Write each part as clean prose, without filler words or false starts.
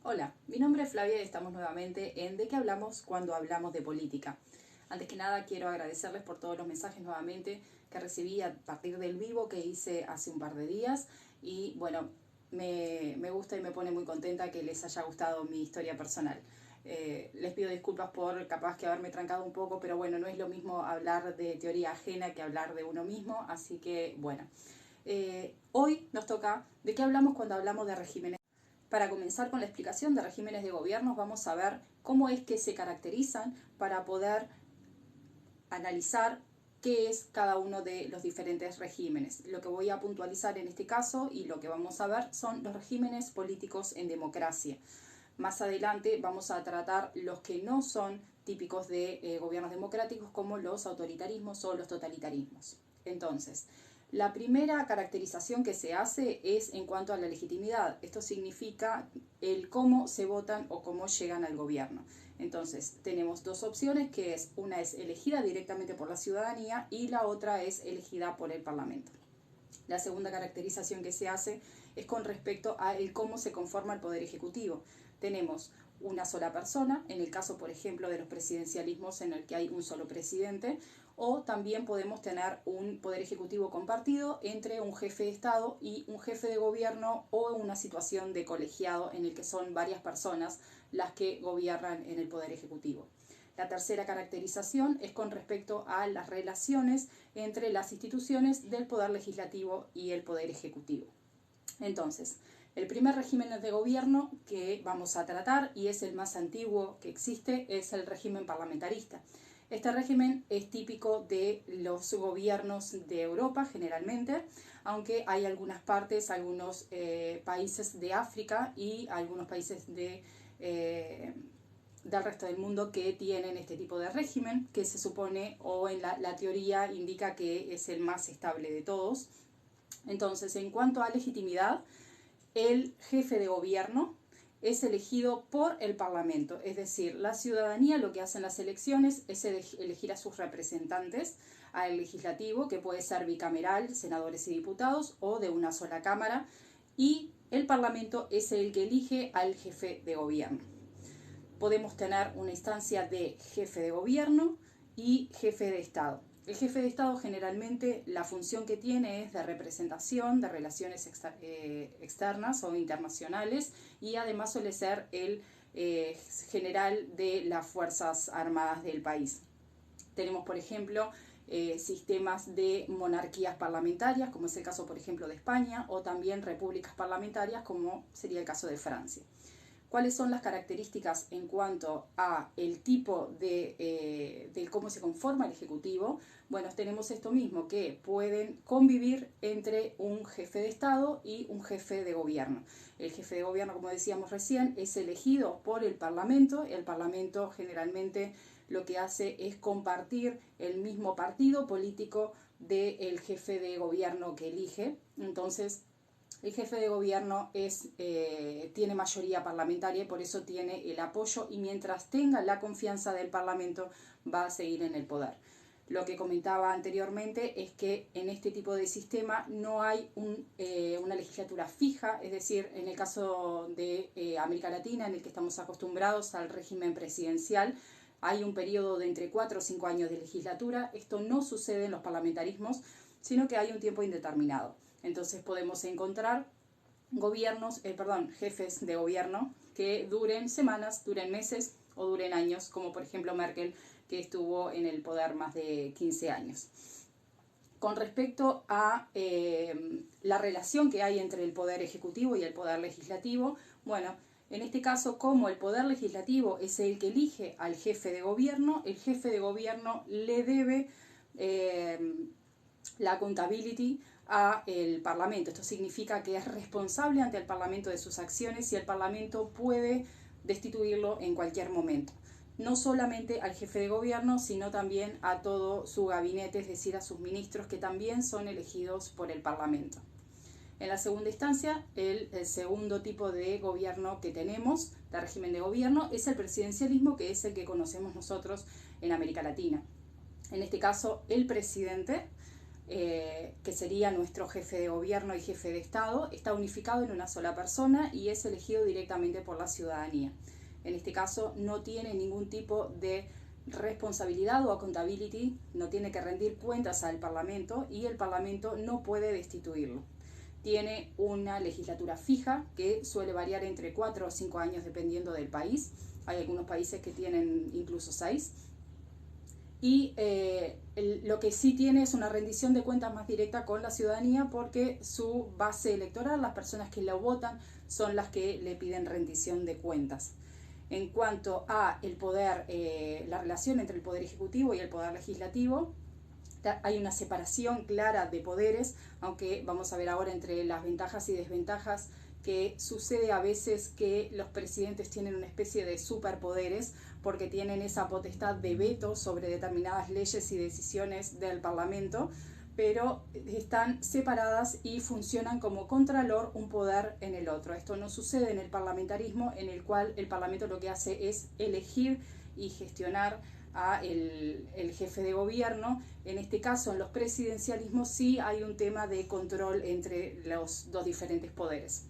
Hola, mi nombre es Flavia y estamos nuevamente en ¿De qué hablamos cuando hablamos de política? Antes que nada quiero agradecerles por todos los mensajes nuevamente que recibí a partir del vivo que hice hace un par de días y bueno, me gusta y me pone muy contenta que les haya gustado mi historia personal. Les pido disculpas por capaz que haberme trancado un poco, pero bueno, no es lo mismo hablar de teoría ajena que hablar de uno mismo, así que bueno. Hoy nos toca ¿de qué hablamos cuando hablamos de regímenes? Para comenzar con la explicación de regímenes de gobiernos, vamos a ver cómo es que se caracterizan para poder analizar qué es cada uno de los diferentes regímenes. Lo que voy a puntualizar en este caso y lo que vamos a ver son los regímenes políticos en democracia. Más adelante vamos a tratar los que no son típicos de gobiernos democráticos, como los autoritarismos o los totalitarismos. Entonces, la primera caracterización que se hace es en cuanto a la legitimidad. Esto significa el cómo se votan o cómo llegan al gobierno. Entonces, tenemos dos opciones, que es una es elegida directamente por la ciudadanía y la otra es elegida por el Parlamento. La segunda caracterización que se hace es con respecto a el cómo se conforma el Poder Ejecutivo. Tenemos una sola persona, en el caso, por ejemplo, de los presidencialismos en el que hay un solo presidente, o también podemos tener un poder ejecutivo compartido entre un jefe de Estado y un jefe de gobierno, o una situación de colegiado en el que son varias personas las que gobiernan en el poder ejecutivo. La tercera caracterización es con respecto a las relaciones entre las instituciones del poder legislativo y el poder ejecutivo. Entonces, el primer régimen de gobierno que vamos a tratar, y es el más antiguo que existe, es el régimen parlamentarista. Este régimen es típico de los gobiernos de Europa generalmente, aunque hay algunas partes, algunos países de África y algunos países del resto del mundo que tienen este tipo de régimen, que se supone, o en la teoría indica que es el más estable de todos. Entonces, en cuanto a legitimidad, el jefe de gobierno es elegido por el Parlamento, es decir, la ciudadanía lo que hace en las elecciones es elegir a sus representantes al legislativo, que puede ser bicameral, senadores y diputados, o de una sola cámara, y el Parlamento es el que elige al jefe de gobierno. Podemos tener una instancia de jefe de gobierno y jefe de Estado. El jefe de Estado generalmente la función que tiene es de representación, de relaciones externas o internacionales, y además suele ser el general de las Fuerzas Armadas del país. Tenemos, por ejemplo, sistemas de monarquías parlamentarias, como es el caso, por ejemplo, de España, o también repúblicas parlamentarias, como sería el caso de Francia. ¿Cuáles son las características en cuanto a el tipo de cómo se conforma el Ejecutivo? Bueno, tenemos esto mismo, que pueden convivir entre un jefe de Estado y un jefe de gobierno. El jefe de gobierno, como decíamos recién, es elegido por el Parlamento. El Parlamento generalmente lo que hace es compartir el mismo partido político del jefe de gobierno que elige. Entonces, el jefe de gobierno tiene mayoría parlamentaria y por eso tiene el apoyo, y mientras tenga la confianza del Parlamento va a seguir en el poder. Lo que comentaba anteriormente es que en este tipo de sistema no hay una legislatura fija, es decir, en el caso de América Latina, en el que estamos acostumbrados al régimen presidencial, hay un periodo de entre 4 o 5 años de legislatura. Esto no sucede en los parlamentarismos, sino que hay un tiempo indeterminado. Entonces podemos encontrar jefes de gobierno que duren semanas, duren meses o duren años, como por ejemplo Merkel, que estuvo en el poder más de 15 años. Con respecto a la relación que hay entre el poder ejecutivo y el poder legislativo, bueno, en este caso, como el poder legislativo es el que elige al jefe de gobierno, el jefe de gobierno le debe la accountability al Parlamento. Esto significa que es responsable ante el Parlamento de sus acciones, y el Parlamento puede destituirlo en cualquier momento. No solamente al jefe de gobierno, sino también a todo su gabinete, es decir, a sus ministros, que también son elegidos por el Parlamento. En la segunda instancia, el segundo tipo de gobierno que tenemos, de régimen de gobierno, es el presidencialismo, que es el que conocemos nosotros en América Latina. En este caso, el presidente que sería nuestro jefe de gobierno y jefe de Estado, está unificado en una sola persona y es elegido directamente por la ciudadanía. En este caso no tiene ningún tipo de responsabilidad o accountability, no tiene que rendir cuentas al Parlamento y el Parlamento no puede destituirlo. Tiene una legislatura fija que suele variar entre 4 o 5 años dependiendo del país. Hay algunos países que tienen incluso 6. Y lo que sí tiene es una rendición de cuentas más directa con la ciudadanía porque su base electoral, las personas que lo votan, son las que le piden rendición de cuentas. En cuanto a el poder, la relación entre el poder ejecutivo y el poder legislativo, hay una separación clara de poderes, aunque vamos a ver ahora entre las ventajas y desventajas que sucede a veces que los presidentes tienen una especie de superpoderes porque tienen esa potestad de veto sobre determinadas leyes y decisiones del Parlamento, pero están separadas y funcionan como contralor un poder en el otro. Esto no sucede en el parlamentarismo, en el cual el Parlamento lo que hace es elegir y gestionar a el jefe de gobierno. En este caso, en los presidencialismos sí hay un tema de control entre los dos diferentes poderes.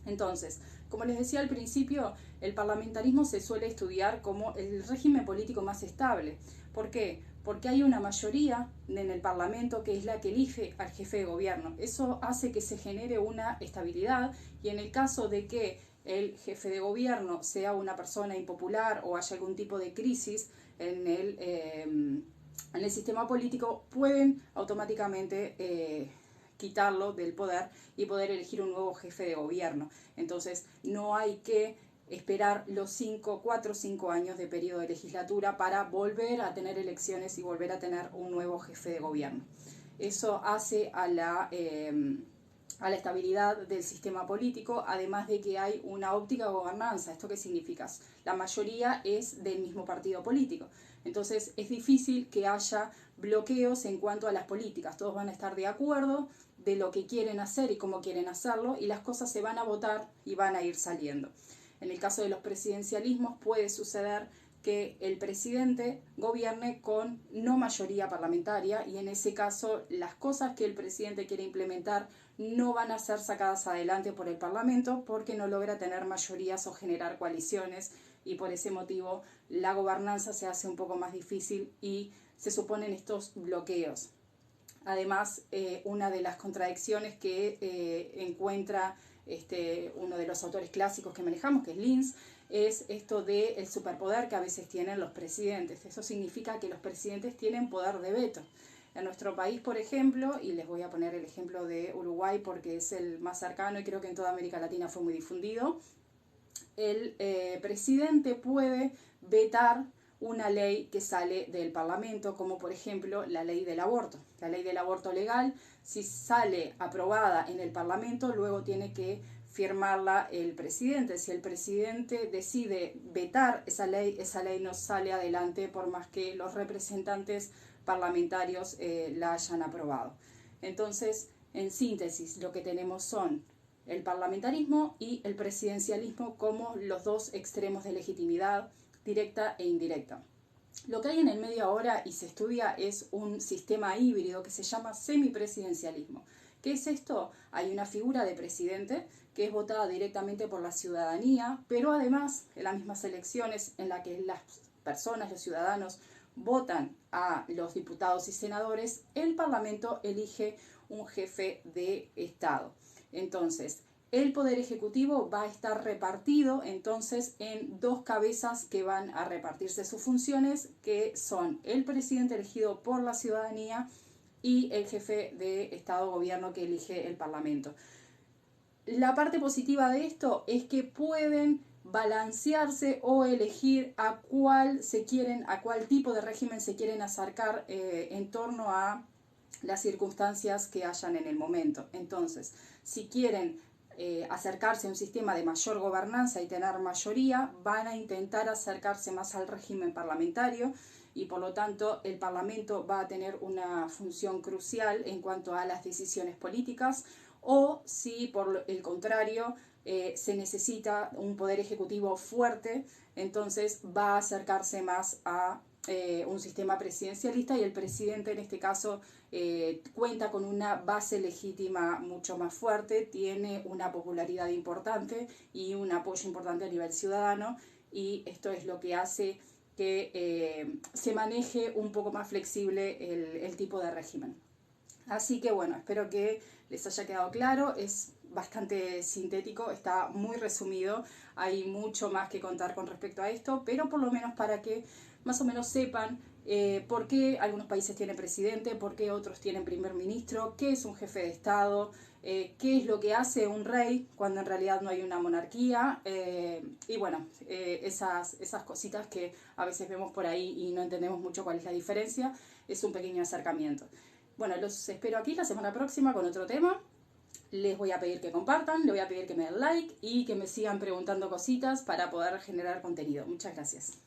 Entonces, como les decía al principio, el parlamentarismo se suele estudiar como el régimen político más estable. ¿Por qué? Porque hay una mayoría en el Parlamento que es la que elige al jefe de gobierno. Eso hace que se genere una estabilidad y en el caso de que el jefe de gobierno sea una persona impopular o haya algún tipo de crisis en el sistema político, pueden automáticamente quitarlo del poder y poder elegir un nuevo jefe de gobierno. Entonces no hay que esperar los 4 o 5 años de periodo de legislatura para volver a tener elecciones y volver a tener un nuevo jefe de gobierno. Eso hace a la estabilidad del sistema político, además de que hay una óptica de gobernanza. ¿Esto qué significa? La mayoría es del mismo partido político. Entonces es difícil que haya bloqueos en cuanto a las políticas. Todos van a estar de acuerdo de lo que quieren hacer y cómo quieren hacerlo, y las cosas se van a votar y van a ir saliendo. En el caso de los presidencialismos puede suceder que el presidente gobierne con no mayoría parlamentaria y en ese caso las cosas que el presidente quiere implementar no van a ser sacadas adelante por el Parlamento porque no logra tener mayorías o generar coaliciones, y por ese motivo la gobernanza se hace un poco más difícil y se suponen estos bloqueos. Además, una de las contradicciones que encuentra uno de los autores clásicos que manejamos, que es Linz, es esto del superpoder que a veces tienen los presidentes. Eso significa que los presidentes tienen poder de veto. En nuestro país, por ejemplo, y les voy a poner el ejemplo de Uruguay porque es el más cercano y creo que en toda América Latina fue muy difundido, el presidente puede vetar una ley que sale del Parlamento, como por ejemplo la ley del aborto. La ley del aborto legal, si sale aprobada en el Parlamento, luego tiene que firmarla el presidente. Si el presidente decide vetar esa ley no sale adelante por más que los representantes parlamentarios la hayan aprobado. Entonces, en síntesis, lo que tenemos son el parlamentarismo y el presidencialismo como los dos extremos de legitimidad directa e indirecta. Lo que hay en el medio ahora y se estudia es un sistema híbrido que se llama semipresidencialismo. ¿Qué es esto? Hay una figura de presidente que es votada directamente por la ciudadanía, pero además en las mismas elecciones en las que las personas, los ciudadanos, votan a los diputados y senadores, el Parlamento elige un jefe de Estado. Entonces, el Poder Ejecutivo va a estar repartido entonces en dos cabezas que van a repartirse sus funciones, que son el presidente elegido por la ciudadanía y el jefe de Estado o Gobierno que elige el Parlamento. La parte positiva de esto es que pueden balancearse o elegir a cuál tipo de régimen se quieren acercar en torno a las circunstancias que hayan en el momento. Entonces, si quieren acercarse a un sistema de mayor gobernanza y tener mayoría, van a intentar acercarse más al régimen parlamentario y por lo tanto el Parlamento va a tener una función crucial en cuanto a las decisiones políticas, o si por el contrario se necesita un poder ejecutivo fuerte, entonces va a acercarse más a un sistema presidencialista y el presidente en este caso cuenta con una base legítima mucho más fuerte, tiene una popularidad importante y un apoyo importante a nivel ciudadano, y esto es lo que hace que se maneje un poco más flexible el tipo de régimen. Así que bueno, espero que les haya quedado claro. Es bastante sintético, está muy resumido, hay mucho más que contar con respecto a esto, pero por lo menos para que más o menos sepan por qué algunos países tienen presidente, por qué otros tienen primer ministro, qué es un jefe de Estado, qué es lo que hace un rey cuando en realidad no hay una monarquía, y bueno, esas cositas que a veces vemos por ahí y no entendemos mucho cuál es la diferencia. Es un pequeño acercamiento. Bueno, los espero aquí la semana próxima con otro tema. Les voy a pedir que compartan, les voy a pedir que me den like y que me sigan preguntando cositas para poder generar contenido. Muchas gracias.